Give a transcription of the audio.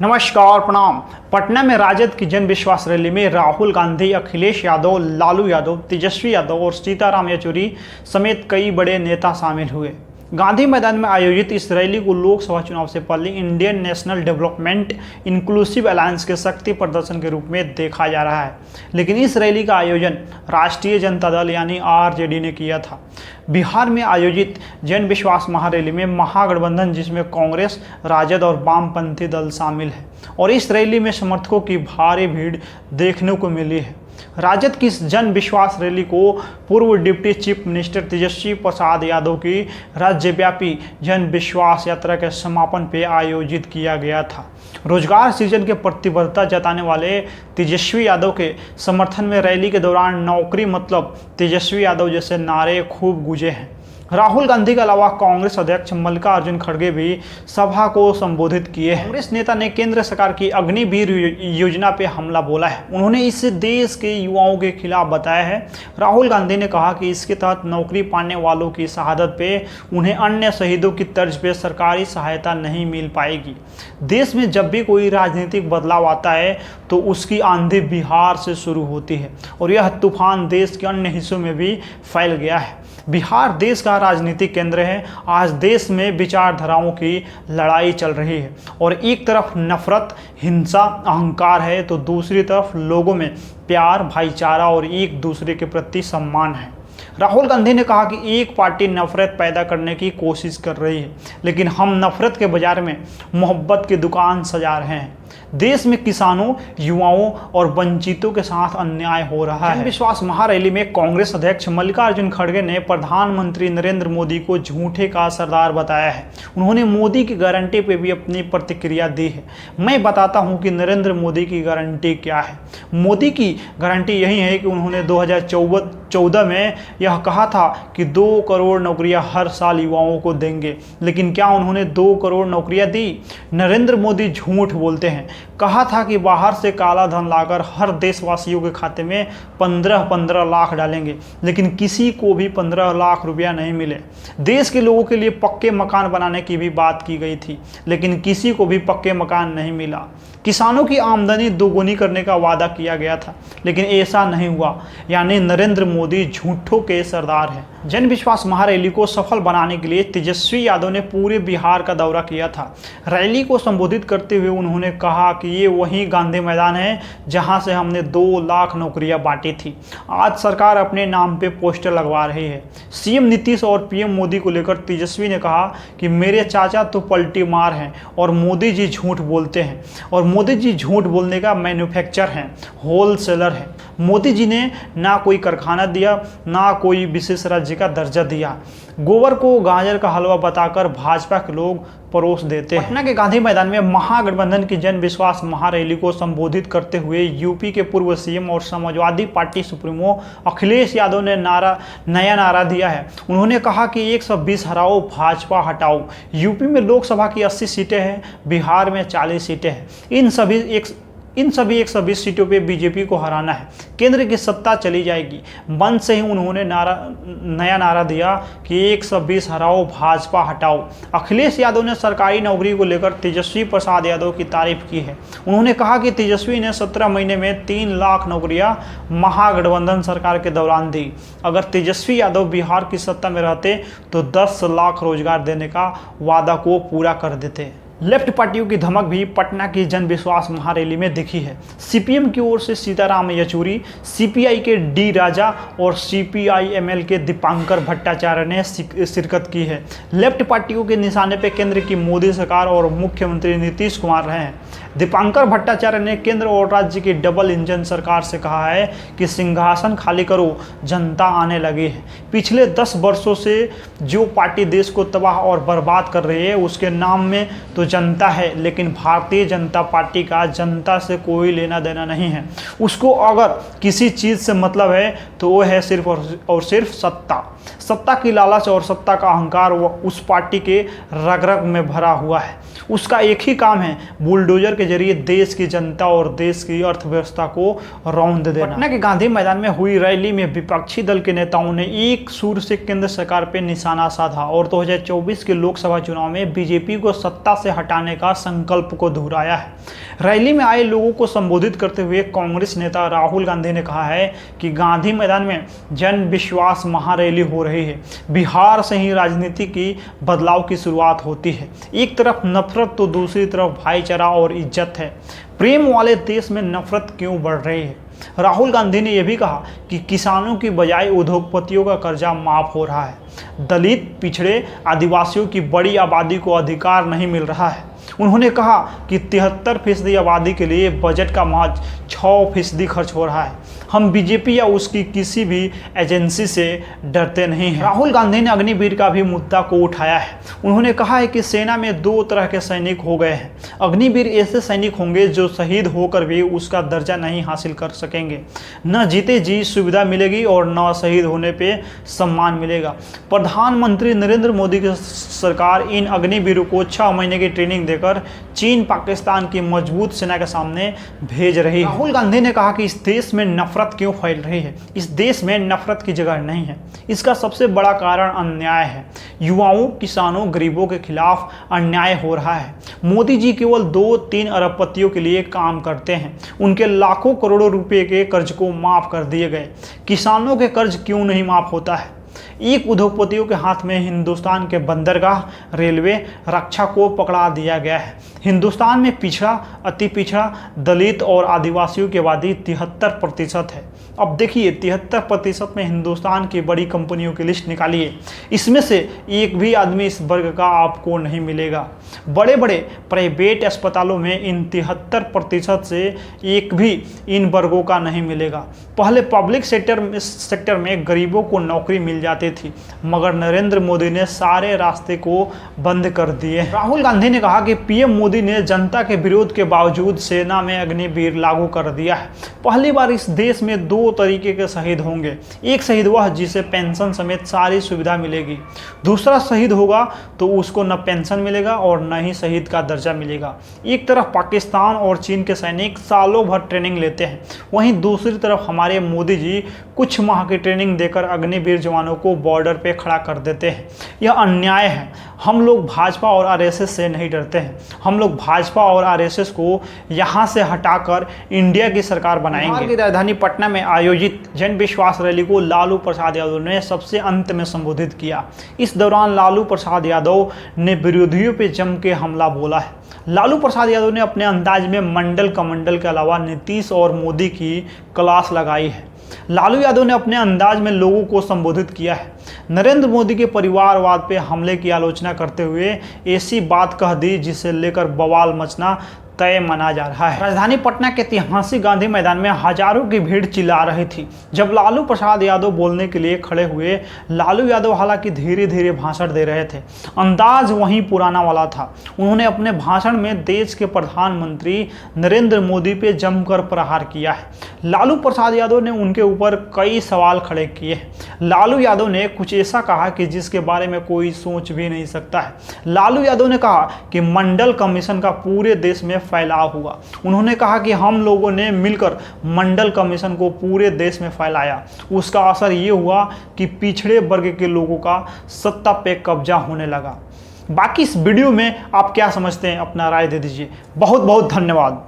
नमस्कार प्रणाम। पटना में राजद की जन विश्वास रैली में राहुल गांधी, अखिलेश यादव, लालू यादव, तेजस्वी यादव और सीताराम येचुरी समेत कई बड़े नेता शामिल हुए। गांधी मैदान में आयोजित इस रैली को लोकसभा चुनाव से पहले Indian national development inclusive alliance के शक्ति प्रदर्शन के रूप में देखा जा रहा है, लेकिन इस रैली का आयोजन राष्ट्रीय जनता दल यानी आरजेडी ने किया था। बिहार में आयोजित जन विश्वास महारैली में महागठबंधन, जिसमें कांग्रेस, राजद और वामपंथी दल शामिल है, और इस रैली में समर्थकों की भारी भीड़ देखने को मिली है। राजद की इस जन विश्वास रैली को पूर्व deputy chief minister Tejashwi Prasad Yadav की राज्यव्यापी जन विश्वास यात्रा के समापन पे आयोजित किया गया था। रोजगार सृजन के प्रतिबद्धता जताने वाले तेजस्वी यादव के समर्थन में रैली के दौरान नौकरी मतलब तेजस्वी यादव जैसे नारे खूब गूंजे हैं। राहुल गांधी के अलावा कांग्रेस अध्यक्ष मल्लिकार्जुन खड़गे भी सभा को संबोधित किए हैं। कांग्रेस नेता ने केंद्र सरकार की अग्निवीर योजना पे हमला बोला है। उन्होंने इसे देश के युवाओं के खिलाफ बताया है। राहुल गांधी ने कहा कि इसके तहत नौकरी पाने वालों की शहादत पे उन्हें अन्य शहीदों की तर्ज पे सरकारी सहायता नहीं मिल पाएगी। देश में जब भी कोई राजनीतिक बदलाव आता है तो उसकी आंधी बिहार से शुरू होती है, और यह तूफान देश के अन्य हिस्सों में भी फैल गया है। बिहार देश का राजनीतिक केंद्र है। आज देश में विचारधाराओं की लड़ाई चल रही है, और एक तरफ नफरत, हिंसा, अहंकार है, तो दूसरी तरफ लोगों में प्यार, भाईचारा और एक दूसरे के प्रति सम्मान है। राहुल गांधी ने कहा कि एक पार्टी नफरत पैदा करने की कोशिश कर रही है, लेकिन हम नफरत के बाजार में मोहब्बत की दुकान सजा रहे हैं। देश में किसानों, युवाओं और वंचितों के साथ अन्याय हो रहा है। विश्वास महारैली में कांग्रेस अध्यक्ष मल्लिकार्जुन खड़गे ने प्रधानमंत्री नरेंद्र मोदी को झूठे का सरदार बताया है। उन्होंने मोदी की गारंटी पे भी अपनी प्रतिक्रिया दी है। मैं बताता हूं कि नरेंद्र मोदी की गारंटी क्या है। मोदी की गारंटी यही है कि उन्होंने 2014 में यह कहा था कि 2 करोड़ नौकरियां हर साल युवाओं को देंगे, लेकिन क्या उन्होंने 2 करोड़ नौकरियां दी? नरेंद्र मोदी झूठ बोलते हैं। कहा था कि बाहर से काला धन लाकर हर देशवासियों के खाते में 15-15 लाख डालेंगे, लेकिन किसी को भी 15 लाख रुपया नहीं मिले। देश के लोगों के लिए पक्के मकान बनाने की भी बात की गई थी, लेकिन किसी को भी पक्के मकान नहीं मिला। किसानों की आमदनी दोगुनी करने का वादा किया गया था, लेकिन ऐसा नहीं हुआ। यानी नरेंद्र मोदी झूठों के सरदार हैं। जन विश्वास महारैली को सफल बनाने के लिए तेजस्वी यादव ने पूरे बिहार का दौरा किया था। रैली को संबोधित करते हुए उन्होंने कहा कि ये वही गांधी मैदान है जहां से हमने 2 लाख नौकरियां बांटी थी। आज सरकार अपने नाम पे पोस्टर लगवा रही है। सीएम नीतीश और पीएम मोदी को लेकर तेजस्वी ने कहा कि मेरे चाचा तो पलटी मार हैं और मोदी जी झूठ बोलते हैं, और मोदी जी झूठ बोलने का मैन्युफैक्चर हैं, होलसेलर हैं। मोदी जी ने ना कोई कारखाना दिया, ना कोई विशेष राज्य का दर्जा दिया। गोबर को गाजर का हलवा बताकर भाजपा के लोग परोस देते हैं। पटना के गांधी मैदान में महागठबंधन की जन विश्वास महारैली को संबोधित करते हुए यूपी के पूर्व सीएम और समाजवादी पार्टी सुप्रीमो अखिलेश यादव ने नया नारा दिया है। उन्होंने कहा कि 120 हराओ, भाजपा हटाओ। यूपी में लोकसभा की 80 सीटें हैं, बिहार में 40 सीटें हैं। इन सभी 120 सीटों पे बीजेपी को हराना है, केंद्र की सत्ता चली जाएगी। मंच से ही उन्होंने नया नारा दिया कि 120 हराओ, भाजपा हटाओ। अखिलेश यादव ने सरकारी नौकरी को लेकर तेजस्वी प्रसाद यादव की तारीफ की है। उन्होंने कहा कि तेजस्वी ने 17 महीने में 3 लाख नौकरियां महागठबंधन सरकार के दौरान दी। अगर तेजस्वी यादव बिहार की सत्ता में रहते तो 10 लाख रोजगार देने का वादा को पूरा कर देते। लेफ्ट पार्टियों की धमक भी पटना की जन विश्वास महारैली में दिखी है। सीपीएम की ओर से सीताराम येचुरी, सीपीआई के डी राजा और सीपीआईएमएल के दीपांकर भट्टाचार्य ने शिरकत की है। लेफ्ट पार्टियों के निशाने पर केंद्र की मोदी सरकार और मुख्यमंत्री नीतीश कुमार रहे हैं। दीपांकर भट्टाचार्य ने केंद्र और राज्य की डबल इंजन सरकार से कहा है कि सिंहासन खाली करो, जनता आने लगी है। पिछले 10 वर्षों से जो पार्टी देश को तबाह और बर्बाद कर रही है, उसके नाम में तो जनता है, लेकिन भारतीय जनता पार्टी का जनता से कोई लेना देना नहीं है। उसको अगर किसी चीज़ से मतलब है तो वो है सिर्फ और सिर्फ सत्ता। सत्ता की लालच और सत्ता का अहंकार वो उस पार्टी के रग रग में भरा हुआ है। उसका एक ही काम है, बुलडोजर के जरिए देश की जनता और देश की अर्थव्यवस्था को रौंद देना। पटना के गांधी मैदान में हुई रैली में विपक्षी दल के नेताओं ने एक सुर से केंद्र सरकार पर निशाना साधा और 2024 के लोकसभा चुनाव में बीजेपी को सत्ता से हटाने का संकल्प को दोहराया है। रैली में आए लोगों को संबोधित करते हुए कांग्रेस नेता राहुल गांधी ने कहा है कि गांधी मैदान में जन विश्वास महारैली हो रही है। बिहार से ही राजनीति की बदलाव की शुरुआत होती है। एक तरफ नफरत तो दूसरी तरफ भाईचारा और इज्जत है। प्रेम वाले देश में नफरत क्यों बढ़ रही है? राहुल गांधी ने यह भी कहा कि किसानों की बजाय उद्योगपतियों का कर्जा माफ हो रहा है। दलित, पिछड़े, आदिवासियों की बड़ी आबादी को अधिकार नहीं मिल रहा है। उन्होंने कहा कि 73% आबादी के लिए बजट का महज 6% खर्च हो रहा है। हम बीजेपी या उसकी किसी भी एजेंसी से डरते नहीं हैं। राहुल गांधी ने अग्निवीर का भी मुद्दा को उठाया है। उन्होंने कहा है कि सेना में 2 तरह के सैनिक हो गए हैं। अग्निवीर ऐसे सैनिक होंगे जो शहीद होकर भी उसका दर्जा नहीं हासिल कर सकेंगे। न जीते जी सुविधा मिलेगी और न शहीद होने पे सम्मान मिलेगा। प्रधानमंत्री नरेंद्र मोदी की सरकार इन अग्निवीरों को 6 महीने की ट्रेनिंग देकर चीन पाकिस्तान की मजबूत सेना के सामने भेज रही है। राहुल गांधी ने कहा कि इस देश में नफरत क्यों फैल रही है? इस देश में नफरत की जगह नहीं है। इसका सबसे बड़ा कारण अन्याय है। युवाओं, किसानों, गरीबों के खिलाफ अन्याय हो रहा है। मोदी जी केवल 2-3 अरबपतियों के लिए काम करते हैं। उनके लाखों करोड़ों रुपए के कर्ज को माफ कर दिए गए। किसानों के कर्ज क्यों नहीं माफ होता है? एक उद्योगपतियों के हाथ में हिंदुस्तान के बंदरगाह, रेलवे, रक्षा को पकड़ा दिया गया है। हिंदुस्तान में पिछड़ा, अति पिछड़ा, दलित और आदिवासियों की आबादी 73% है। अब देखिए 73% में हिंदुस्तान की बड़ी कंपनियों की लिस्ट निकालिए, इसमें से एक भी आदमी इस वर्ग का आपको नहीं मिलेगा। बड़े बड़े प्राइवेट अस्पतालों में इन 73% से एक भी इन वर्गों का नहीं मिलेगा। पहले पब्लिक सेक्टर में गरीबों को नौकरी मिल जाती थी, मगर नरेंद्र मोदी ने सारे रास्ते को बंद कर दिए। राहुल गांधी ने कहा कि पीएम मोदी ने जनता के विरोध के बावजूद सेना में अग्निवीर लागू कर दिया है। पहली बार इस देश में 2 तरीके के शहीद होंगे। एक शहीद वह जिसे पेंशन समेत सारी सुविधा मिलेगी। दूसरा शहीद होगा तो उसको न पेंशन मिलेगा और न ही शहीद का दर्जा मिलेगा। एक तरफ पाकिस्तान और चीन के सैनिक सालों भर ट्रेनिंग लेते हैं, वहीं दूसरी तरफ हमारे मोदी जी कुछ माह की ट्रेनिंग देकर अग्निवीर जवानों को बॉर्डर पे खड़ा कर देते हैं। यह अन्याय है। हम लोग भाजपा और आरएसएस से नहीं डरते हैं। हम लोग भाजपा और आरएसएस को यहाँ से हटाकर इंडिया की सरकार बनाएंगे। बिहार की राजधानी पटना में आयोजित जन विश्वास रैली को लालू प्रसाद यादव ने सबसे अंत में संबोधित किया। इस दौरान लालू प्रसाद यादव ने विरोधियों पे जम के हमला बोला है। लालू प्रसाद यादव ने अपने अंदाज में मंडल कमंडल के अलावा नीतीश और मोदी की क्लास लगाई है। लालू यादव ने अपने अंदाज में लोगों को संबोधित किया है। नरेंद्र मोदी के परिवारवाद पे हमले की आलोचना करते हुए ऐसी बात कह दी जिसे लेकर बवाल मचना तय माना जा रहा है। राजधानी पटना के ऐतिहासिक गांधी मैदान में हजारों की भीड़ चिल्ला रही थी जब लालू प्रसाद यादव बोलने के लिए खड़े हुए। लालू यादव हालांकि धीरे धीरे भाषण दे रहे थे, अंदाज वहीं पुराना वाला था। उन्होंने अपने भाषण में देश के प्रधानमंत्री नरेंद्र मोदी पे जमकर प्रहार किया है। लालू प्रसाद यादव ने उनके ऊपर कई सवाल खड़े किए। लालू यादव ने कुछ ऐसा कहा कि जिसके बारे में कोई सोच भी नहीं सकता है। लालू यादव ने कहा कि मंडल कमीशन का पूरे देश में फैलाव हुआ। उन्होंने कहा कि हम लोगों ने मिलकर मंडल कमीशन को पूरे देश में फैलाया। उसका असर ये हुआ कि पिछड़े वर्ग के लोगों का सत्ता पे कब्जा होने लगा। बाकी इस वीडियो में आप क्या समझते हैं, अपना राय दे दीजिए। बहुत बहुत धन्यवाद।